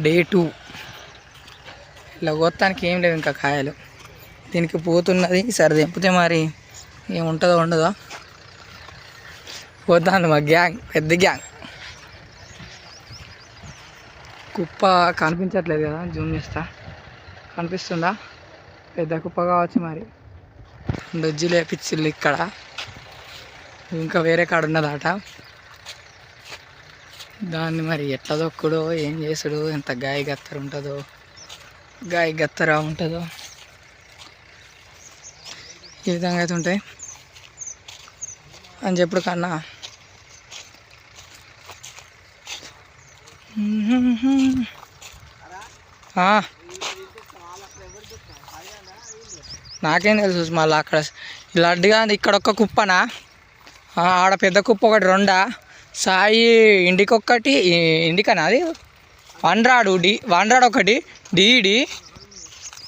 Day 2 ఇలా గొత్తానికి ఏం లేవు ఇంకా కాయలు. దీనికి పోతున్నది. సరే తెంపితే మరి ఏముంటుందో ఉండదో. పోతాను మా గ్యాంగ్, పెద్ద గ్యాంగ్. కుప్ప కనిపించట్లేదు కదా, జూమ్ చేస్తా. కనిపిస్తుందా? పెద్ద కుప్ప కావచ్చు మరి. దొజ్జులే పిచ్చిళ్ళు ఇక్కడ. ఇంకా వేరే కాడ ఉన్నదాట. దాన్ని మరి ఎట్లా దొక్కుడో, ఏం చేసుడు, ఎంత గాయ గత్తర ఉంటుందో, గాయ గత్తర ఉంటుందో, ఈ విధంగా అయితే ఉంటాయి అని చెప్పుడు కన్నా. నాకేం తెలుసు మళ్ళీ అక్కడ లడ్డుగా ఇక్కడ ఒక్క కుప్పనా, ఆడ పెద్ద కుప్ప ఒకటి, రెండా సాయి ఇండికొక్కటి, ఇండికనా అది వన్రాడు, వన్రాడు ఒకటి, డీడి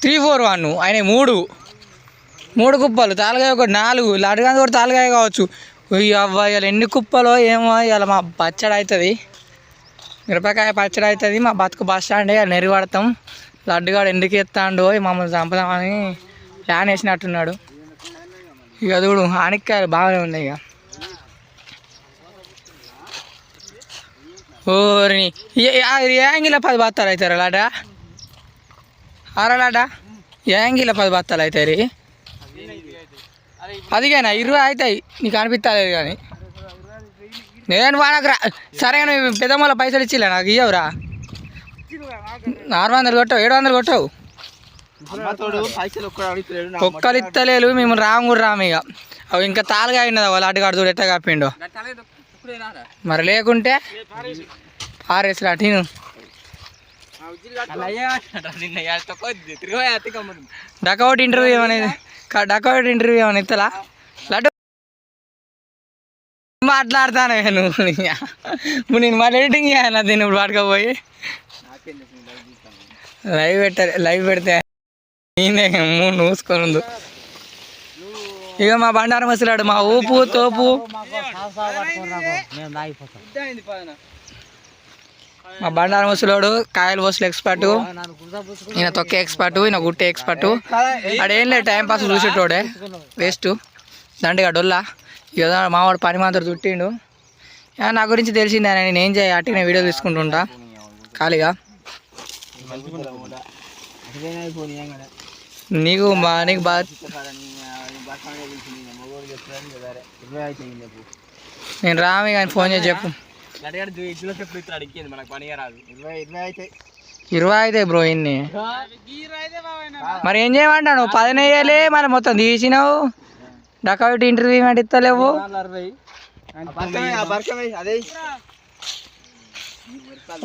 341 ఆయన మూడు కుప్పలు, తాలగాయ ఒకటి 4, లడ్డుగా కూడా తాలగాయ కావచ్చు. అవ్వాలి ఎన్ని కుప్పలో ఏమో. ఇలా మా పచ్చడి అవుతుంది, మిరపకాయ పచ్చడి అవుతుంది. మా బతుకు బస్ స్టాండే నెరి పడతాం. లడ్డుగాడు ఎందుకు ఎత్తాండో మమ్మల్ని చంపుదామని ప్లాన్ వేసినట్టున్నాడు. ఇక చూడు ఆనిక్కాయలు బాగానే ఉన్నాయి. ఇక ఓరిని యాంగిల 10 బత్తాలు అవుతారు లాడా, లాడా యాంగిల 10 బత్తాలు అవుతాయి. అదిగానా 20 అవుతాయి, నీకు అనిపిస్తలేదు కానీ. నేను వానకు సరే నువ్వు పెద్దమ్మల పైసలు ఇచ్చిలే నాకు, ఇవ్వరా 600 కొట్టావు, 700 కొట్టావు. ఒక్కలు ఇస్తలేరు, మేము రాము కూడా రాము. ఇక అవి ఇంకా తాలుగా అయినది వాళ్ళు అడ్డుగాడు చూడు ఎట్లా కాపిండో. మరి లేకుంటే పారేసిరా టీను. డకౌట్ ఇంటర్వ్యూ ఏమనేది, డకౌట్ ఇంటర్వ్యూ ఏమన్నా ఇస్తలా లడ్డు మాట్లాడతాను నువ్వు. నేను మళ్ళీ ఎడిటింగ్ చేయాలి దీన్ని ఇప్పుడు పట్టుకపోయి లైవ్ పెడితే నేనే మూసుకొని. ఇక మా బండారం వస్తున్నాడు, మా ఊపు తోపు. మా బండారం వస్తున్నాడు, కాయలు పోసులు ఎక్స్పర్ట్, ఈయన తొక్కే ఎక్స్పర్ట్, ఈయన గుట్టే ఎక్స్పర్ట్. అడేం లేదు టైంపాస్ చూసేటోడే, వేస్ట్ దండగా డొల్లా. ఇక మావాడు పని మాత్రం చుట్టిండు. నా గురించి తెలిసిందే, నేను ఏం చేయ అట్టిన వీడియో తీసుకుంటుంటా ఖాళీగా. నీకు బాగా నేను రామి కానీ ఫోన్ చేసి చెప్పు. 20 అయితే బ్రో ఇన్ని మరి ఏం చేయమంటావు? 10 వేయాలి మరి మొత్తం తీసినావు. డకౌట్ ఇంటర్వ్యూ అంటే ఇస్తలేవు.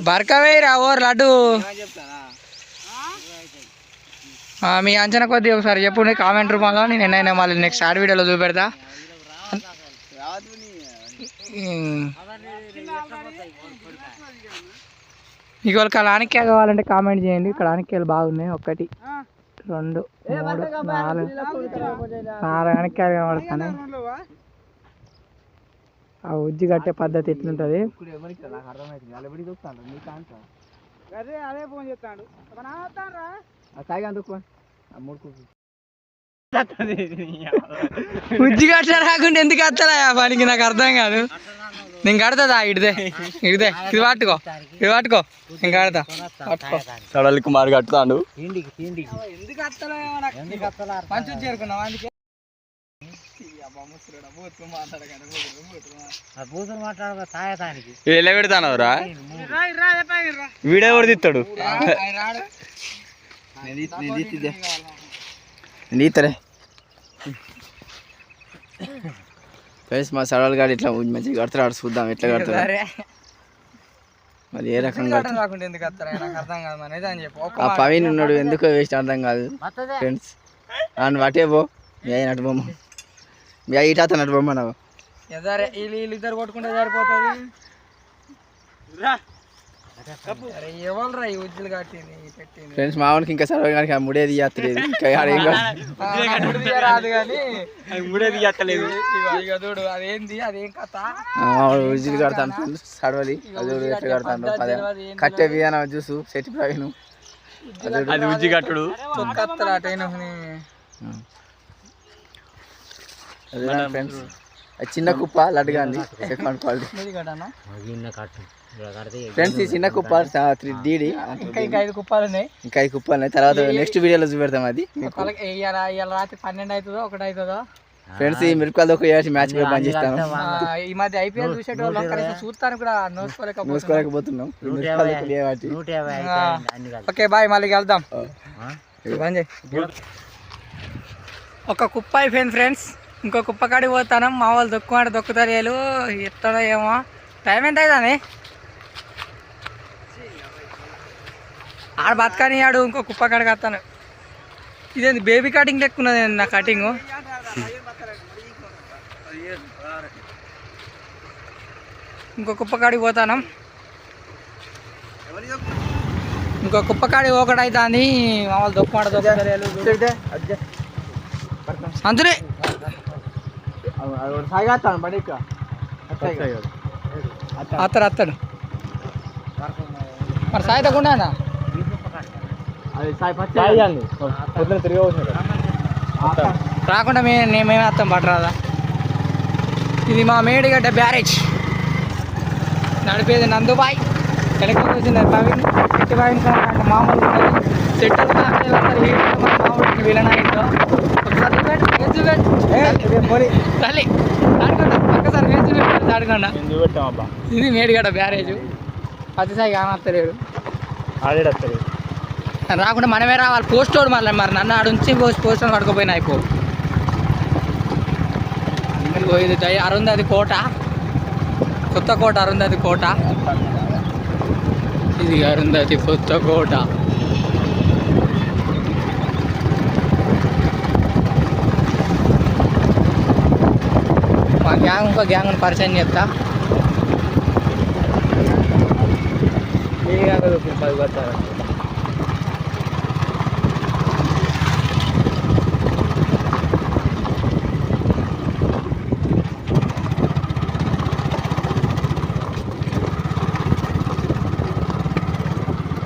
బర్కవే రా ఓర్ లడ్డు. మీ అంచనా కొద్ది ఒకసారి చెప్పు కామెంట్ రూపంలో. నేను ఎన్నైనా మళ్ళీ నెక్స్ట్ షార్ట్ వీడియోలో చూపెడతా. మీకు వాళ్ళకి ఆనిక్కాయ కావాలంటే కామెంట్ చేయండి. ఇక్కడ ఆనిక్కాయలు బాగున్నాయి. 1 2 3 4 ఆనిక్కాయలు కనబడుతున్నాయి. ఆ ఉజ్జి కట్టే పద్ధతి ఎట్లుంటుంది. ఉజ్జి కట్ట రాకుండా ఎందుకు వస్తారా పనికి నాకు అర్థం కాదు. నేను కడతా ఇడిదే ఇది పట్టుకో నేను కడతా. సడల్ కుమార్ కడతాడు. ఎలా పెడతానవరా వీడియో కూడా తీస్తాడు. నీతరే ఫ్రెండ్స్, మా సడల్ గారు ఇట్లా మంచిగా కడతాడు. చూద్దాం ఎట్లా కడతాడు, మరి ఏ రకంగా. ఆ పవన్ ఉన్నాడు ఎందుకో వేస్ట్ అర్థం కాదు ఫ్రెండ్స్. నన్ను పట్టే పో మీ అయిన నటు బొమ్మ, మీ అయ్యి తాత నటు బొమ్మ. నాకు వీళ్ళిద్దరు కొట్టుకుంటే సరిపోతుంది. ఎవరురా ఈ ఉజ్జులు కట్టింది పెట్టింది ఫ్రెండ్స్ మావానికి ఇంకా సర్వే ముడేది తీయట్లేదు ఇంకా రాదు కానీ ముడేది తీయట్లేదు ఇక చూడు అదేంది అదేం కథ ఉజ్జులు కడతాను సడవలి అది ఎట్లా కడతాను కట్టే విధానం చూసు సెట్ ప్రవీణ్ అది ఉజ్జి కట్టుడు ఫ్రెండ్స్ చిన్న కుప్ప లడ్డుగా అంది సెకండ్ క్వాలిటీ ఫ్రెండ్స్ ఈ చిన్న కుప్ప 3D ఇంకా 5 కుప్పాలు ఉన్నాయి ఇంకా 5 కుప్పాలు ఉన్నాయి తర్వాత నెక్స్ట్ వీడియోలో చూపెడతాం అది రాత్రి 12 అవుతుందో 1 అవుతుందో ఫ్రెండ్స్ ఈ మిరపకాయలు ఒక మ్యాచ్ కూడా బంద్ చేస్తాను ఈ మధ్య ఐపీఎల్ చూసేటోళ్ళు చూస్తాను కూడా నోసుకోలేకపోతున్నాం ఓకే బాయ్ మళ్ళీ వెళ్దాం ఒక కుప్ప అయిపోయింది ఫ్రెండ్స్ ఇంకో కుప్ప కాడికి పోతాను మా వాళ్ళు దొక్కుమంటే దొక్కుతారు ఎట్లా ఏమో టైం ఎంత అవుతుంది ఆడ బతకని ఆడు ఇంకో కుప్ప కాడికి వస్తాను ఇదేంది బేబీ కటింగ్ లెక్కున్నది నా కటింగ్ ఇంకో కుప్ప కాడికి పోతాను ఇంకో కుప్ప కాడికి ఒకటైతుంది మా వాళ్ళు దొక్కుమంటే దొక్కుతారు అంతనే అత్తడు మరి సాయి తగ్గకుండా రాకుండా మేమే వస్తాం పట్టరాదా ఇది మా మేడిగడ్డ బ్యారేజ్ నడిపేది నందుబాయ్ వెనక్కి వచ్చింది ప్రవీణ్ చెట్టు ప్రవీణ్ మామూలు చెట్టు మామూలు విలనాయితో తల్లి ఆడుకున్నా ఒక్కసారి వేసి ఆడుకున్నా ఇది మేడిగడ్డ బ్యారేజ్ పతిసాయి కానత్తలేడు రాకుండా మనమే రావాలి పోస్ట్ వాడు మళ్ళీ మరి నన్ను ఆడుంచి పోస్ట్ పడుకోపోయినా అయిపో ఇది అరుంధతి కోట కొత్త కోట అరుంధతి కోట ఇది అరుంధతి కొత్త కోట మా గ్యాంగ్ ఇంకో గ్యాంగ్ని పరిచయం చేస్తా ఏ గ్యాంగ్ 10 పడతారు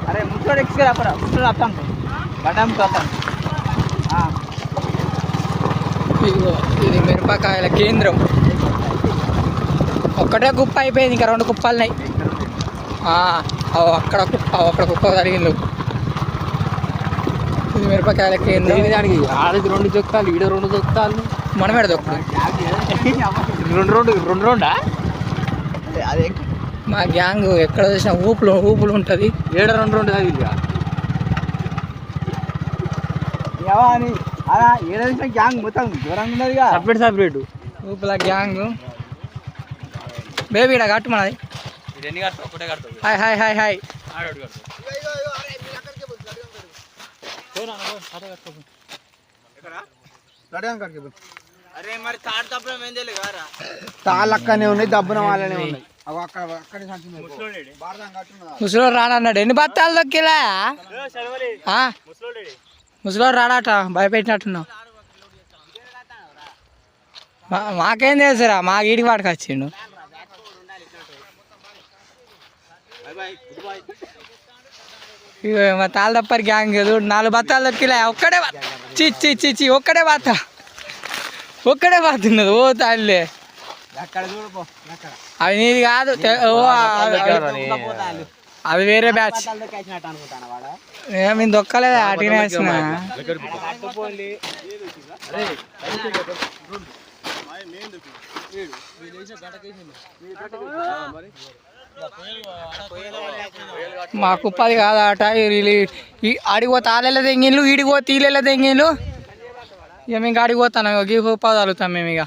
అరే ముసలోడు ఎక్కిరాపరా ముసలోడు వస్తాం బటాం వస్తాం ఇది మిరపకాయల కేంద్రం ఒక్కటే కుప్ప అయిపోయింది ఇంకా 2 కుప్పలున్నాయి అక్కడ కుప్ప జరిగింది ఇది మిరపకాయల కేంద్రం దానికి ఆడది 2 దొక్కుతాలు ఈడ 2 దొక్కుతాలు మనమేడ దొక్కుడు 2 అదే మా గ్యాంగ్ ఎక్కడ చూసినా ఊపులు ఉంటుంది 2 అని అలా 7 గ్యాంగ్ మొత్తం దూరంగా ఉన్నదిగా సపరేట్ ఊపుల గ్యాంగ్ బేబీ ఇక్కడ కట్టు మనది హాయ్ హాయ్ హాయ్ హాయ్ తాళ్ళు అక్కనే ఉన్నాయి దబ్బున వాళ్ళనే ఉన్నాయి ముసలోడు రాడన్నాడు ఎన్ని బత్తాలు దొక్కిలా ముసలోడు రాడట భయపెట్టినట్టున్నావు మాకేం తెలుసురా మా ఈడికి వాడికి వచ్చిండు మా తాళ్ళ తప్పరి గ్యాంగ్ 4 బత్తాలు దొక్కిలే ఒక్కడే చిచ్చి ఒక్కడే బాతున్నది ఓ తాళ్ళే అవి నీది కాదు అవి వేరే బ్యాచ్ మేము దొక్కలేదు అటుగానే వచ్చిన మా కుప్పది కాదట ఆడిగో తాళేళ్ళ తెంగిళ్ళు ఈడిగో తీలేళ్ళ తెంగిళ్ళు ఇక మేము ఆడికి పోతాను గీ కుప్ప తగులుతాం మేము ఇక